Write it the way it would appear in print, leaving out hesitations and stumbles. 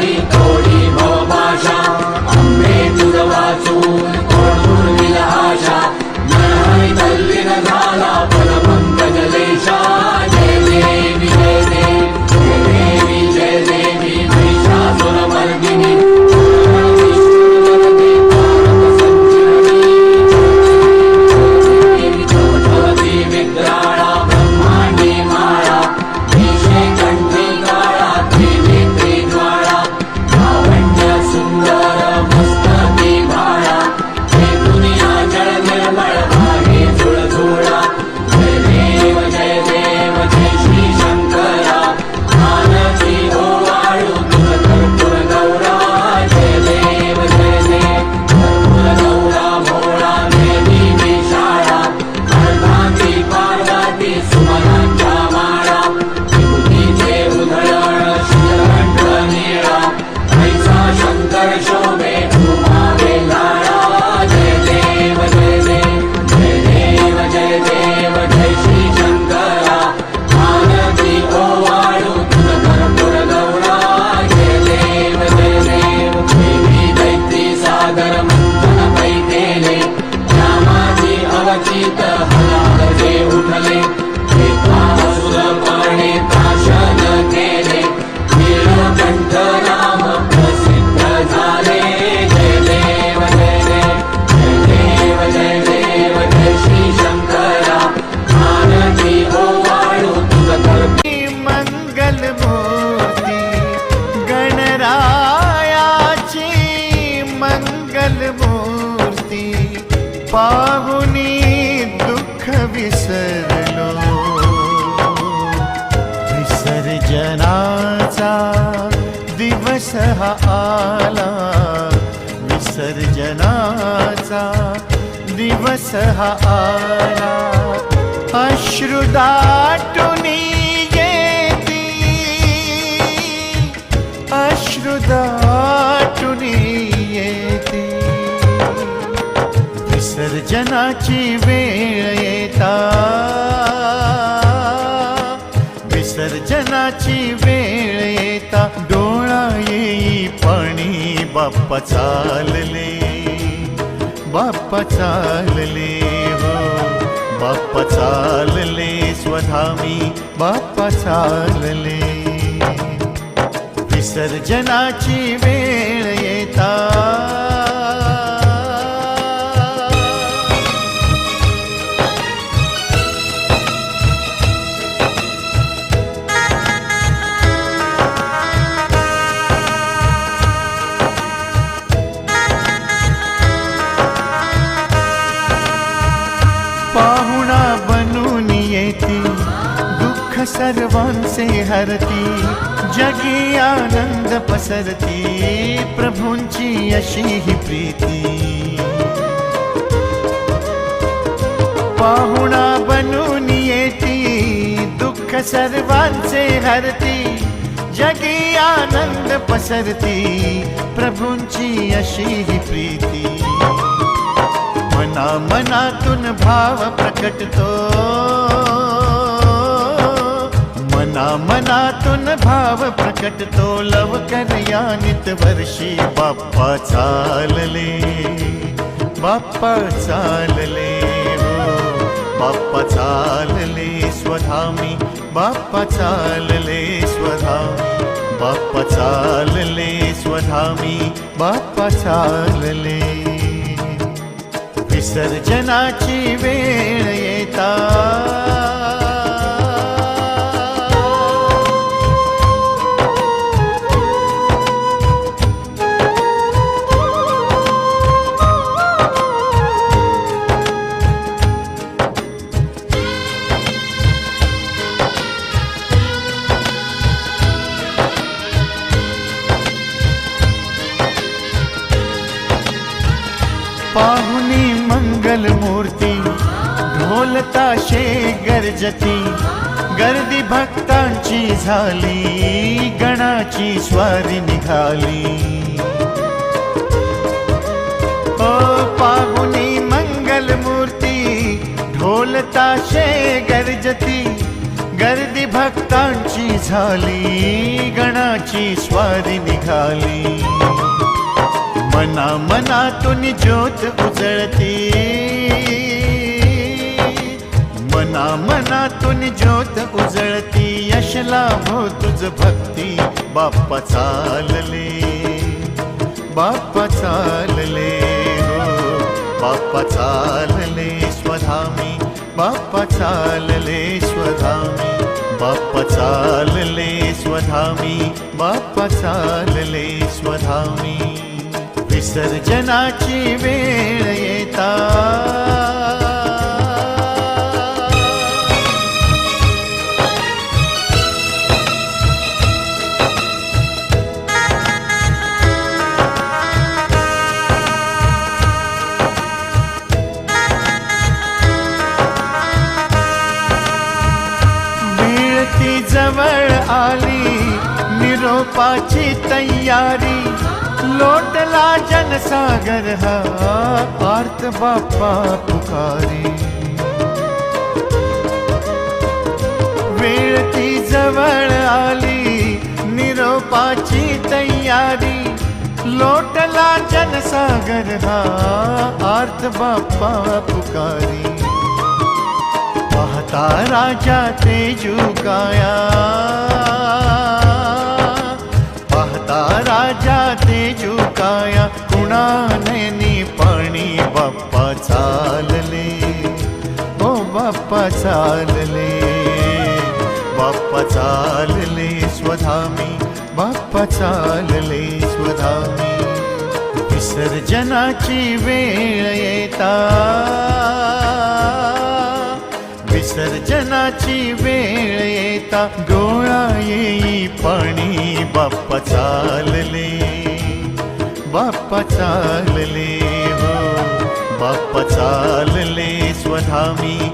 वारी तोडी भवभाषा अंबे तुझ वाचून तोडून विलहाशा नरहरी तल्लीन झाला फलपंकज लेशा जय देवी जय देवी जय देवी महिषासुरमर्दिनी विग्राळा ब्रह्मांडी माळा भीषे कंठी काळा त्रिनेत्री ज्वाळा लावण्य सुंदर मस्तकी भाळा हे दुनिया जळ निर्मळ भागे झुळझुळा जय देव जय श्री शंकरा आनंदी ओवाळू तुझ कर्पूर गौरा जय देव कर्पूर गौरा भोळा देवी विशाळा अर्धांगी पार्वती सुमनांच्या माळा विभूतीचे उधळण शिरकंठ निळा ऐसा शंकर शोभे उमावे लाळा जय देव जय देव जय देव जय श्री शंकरा आनंदी ओवाळू तुझ कर्पूर गौरा जय देव देवी दैत्री सागर मंथन पैतेले रामाची अवचित हलाजे उठले असुर पाणे प्राशन केले नीलकंठ राम प्रसिद्ध झाले जय देव जय देव जय श्री शंकरा आनंदी ओवाळू तुझ कर्पूर मंगल मूर्ती गणरायाची मंगल मूर्ती पाहुनी दुःख विसरलो विसर्जनाचा दिवस हा आला विसर्जनाचा दिवस हा आला अश्रु दाटुनी येती अश्रु दाटुनी येती विसर्जनाची वेळ येता विसर्जनाची वेळ येता डोळा येई पाणी बाप्पा चालले बाप्पा चालले हो बाप्पा चालले स्वधामी बाप्पा चालले विसर्जनाची वेळ येता पाहुणा बनून येती दुःख सर्वांचे हरती जगी आनंद पसरती प्रभूंची अशी ही प्रीती पाहुणा बनून येती दुःख सर्वांचे हरती जगी आनंद पसरती प्रभूंची अशी ही प्रीती मना मनातून भाव प्रकटतो मना मनातून भाव प्रकटतो लवकर यानित वर्षी बाप्पा चालले बाप्पा चालले हो बाप्पा चालले स्वधामी बाप्पा चालले स्वधामी बाप्पा चालले स्वधामी बाप्पा चालले विसर्जनाची वेळ येता पाहुनी मंगल मूर्ती ढोल ताशे गर्जती गर्दी भक्तांची झाली गणाची स्वारी निघाली ओ पाहुनी मंगल मूर्ती ढोल ताशे गर्जती गर्दी भक्तांची झाली, गणाची स्वारी निघाली. मना मनातून ज्योत उजळती, मना मनातून ज्योत उजळती. यश लाभो तुझ भक्ती, बाप्पा चालले, बाप्पा चालले, हो बाप्पा चालले स्वधामी, बाप्पा चालले स्वधामी, बाप्पा चालले स्वधामी, बाप्पा चालले स्वधामी. विसर्जनाची वेळ येता, ती जवळ आली, निरोपाची तयारी. लोटला जनसागर हा, आर्त बाप्पा पुकारी. वेळ ती जवळ आली, निरोपाची तयारी. लोटला जनसागर हा, आर्त बाप्पा पुकारी. पाहता राजा तेजुकाया, पाहता राजा तेजुकाया. कुणा नयनी पाणी, बाप्पा चालले, ओ बाप्पा चालले, बाप्पा चालले स्वधामी, बाप्पा चालले स्वधामी. विसर्जनाची वेळ येता, विसर्जनाची वेळ येता. गोळा येई पाणी, बाप्पा चालले, बाप्पा चालले, हो बाप्पा चालले स्वधामी.